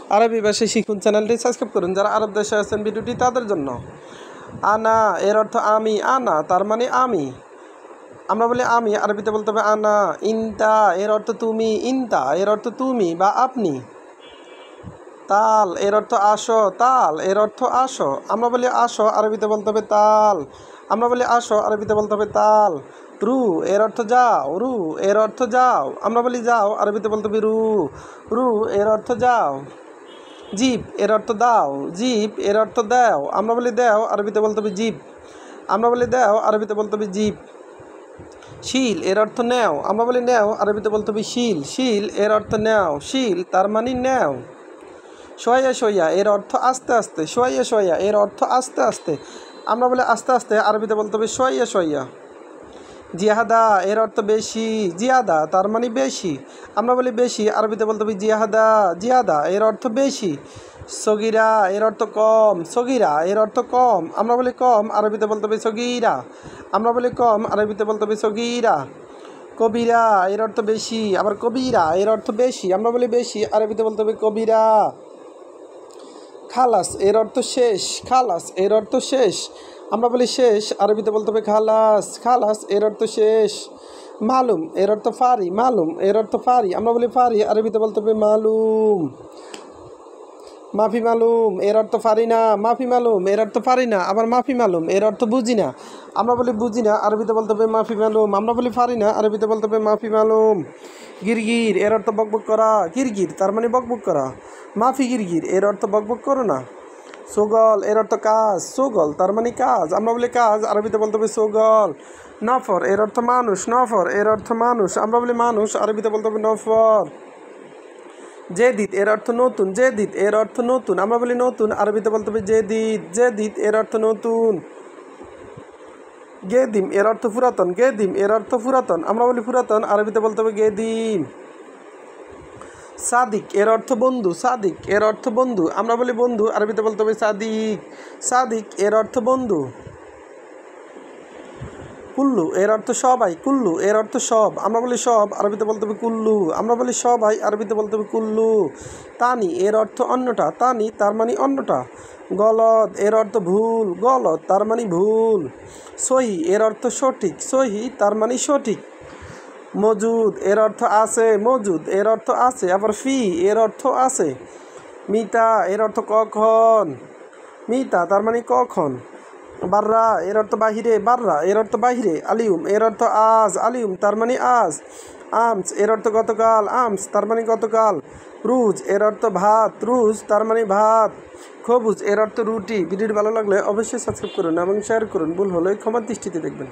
আরবি ভাষায় শিখুন চ্যানেলটি সাবস্ক্রাইব করুন। যারা আরব দেশে আছেন ভিডিওটি তাদের জন্য। আনা এর অর্থ আমি, আনা তার মানে আমি। আমরা বলি আমি, আরবিতে বলতে হবে আনা। ইনতা এর অর্থ তুমি, ইনতা এর অর্থ তুমি বা আপনি। তাল এর অর্থ আসো, তাল এর অর্থ আসো। আমরা বলি আসো, আরবিতে বলতে হবে তাল। আমরা বলি আসো, আরবিতে বলতে হবে তাল। রু এর অর্থ যাও, রু এর অর্থ যাও। আমরা বলি যাও, আরবিতে বলতে হবে রু, রু এর অর্থ যাও। জিপ এর অর্থ দাও, জিপ এর অর্থ দাও। আমরা বলি দাও, আরবিতে বলতে হবে জিপ। আমরা বলি দাও, আরবিতে বলতে হবে জিপ। শিল এর অর্থ নেও। আমরা বলি নেও, আরবিতে বলতে হবে শিল। শিল এর অর্থ নেও, শিল তার মানে নেও। সোয়া সোয়া এর অর্থ আস্তে আস্তে, সোয়া সোয়া এর অর্থ আস্তে আস্তে। আমরা বলি আস্তে আস্তে, আরবিতে বলতে হবে সোয়া সোয়া। জিয়াদা এর অর্থ বেশি, জিয়াদা তার মানে বেশি। আমরা বলি বেশি, আরবিতে বলতে হবে জিয়াদা, জিয়াদা এর অর্থ বেশি। সগিরা এর অর্থ কম, সগিরা এর অর্থ কম। আমরা বলি কম, আরবিতে বলতে হবে সগিরা। আমরা বলি কম, আরবিতে বলতে হবে সগিরা। কবিরা এর অর্থ বেশি, আবার কবিরা এর অর্থ বেশি। আমরা বলি বেশি, আরবিতে বলতে হবে কবিরা। খালাস এর অর্থ শেষ, খালাস এর অর্থ শেষ। আমরা বলি শেষ, আরবিতে বলতে হবে খালাস, খালাস এর অর্থ শেষ। মালুম এর অর্থ ফারি, মালুম এর অর্থ ফারি। আমরা বলি ফারি, আরবিতে বলতে হবে মালুম। মাফি মালুম এর অর্থ ফারি না, মাফি মালুম এর অর্থ ফারি না। আবার মাফি মালুম এর অর্থ বুঝি না। আমরা বলি বুঝি না, আরবিতে বলতে হবে মাফি মালুম। আমরা বলি ফারি না, আরবিতে বলতে হবে মাফি মালুম। গিরগির এর অর্থ বকবক করা, গিরগির তার মানে বকবক করা। মাফি গিরগির এর অর্থ বকবক করো না। সোগল এর অর্থ কাজ, সোগল তার মানে কাজ। আমরা বলি কাজ, আরবিতে বলতে হবে সোগল। নফর এর অর্থ মানুষ, নফর এর অর্থ মানুষ। আমরা বলি মানুষ, আরবিতে বলতে হবে নফর। জেদিদ এর অর্থ নতুন, জেদিদ এর অর্থ নতুন। আমরা বলি নতুন, আরবিতে বলতে হবে জেদিদ, জেদিদ এর অর্থ নতুন। গেদিম এর অর্থ পুরাতন, গেদিম এর অর্থ পুরাতন। আমরা বলি পুরাতন, আরবিতে বলতে হবে গেদিম। সাদিক এর অর্থ বন্ধু, সাদিক এর অর্থ বন্ধু। আমরা বলি বন্ধু, আরবিতে বলতে হবে সাদিক, সাদিক এর অর্থ বন্ধু। কুল্লু এর অর্থ সবাই, কুল্লু এর অর্থ সব। আমরা বলি সব, আরবিতে বলতে হবে কুল্লু। আমরা বলি সবাই, আরবিতে বলতে হবে কুল্লু। তানি এর অর্থ অন্যটা, তানি তার মানে অন্যটা। গলদ এর অর্থ ভুল, গলদ তার মানে ভুল। সহি এর অর্থ সঠিক, সহি তার মানে সঠিক। মজুদ এর অর্থ আছে, মজুদ এর অর্থ আছে। আবার ফি এর অর্থ আছে। মিতা এর অর্থ কখন, মিতা তার মানে কখন। বাররা এর অর্থ বাহিরে, বাররা এর অর্থ বাহিরে। আলিউম এর অর্থ আজ, আলিউম তার মানে আজ। আমস এর অর্থ গতকাল, আমস তার মানে গতকাল। রুজ এর অর্থ ভাত, রুজ তার মানে ভাত। খবুজ এর অর্থ রুটি। ভিডিওটি ভালো লাগলে অবশ্যই সাবস্ক্রাইব করুন এবং শেয়ার করুন। ভুল হলে ক্ষমার দৃষ্টিতে দেখবেন।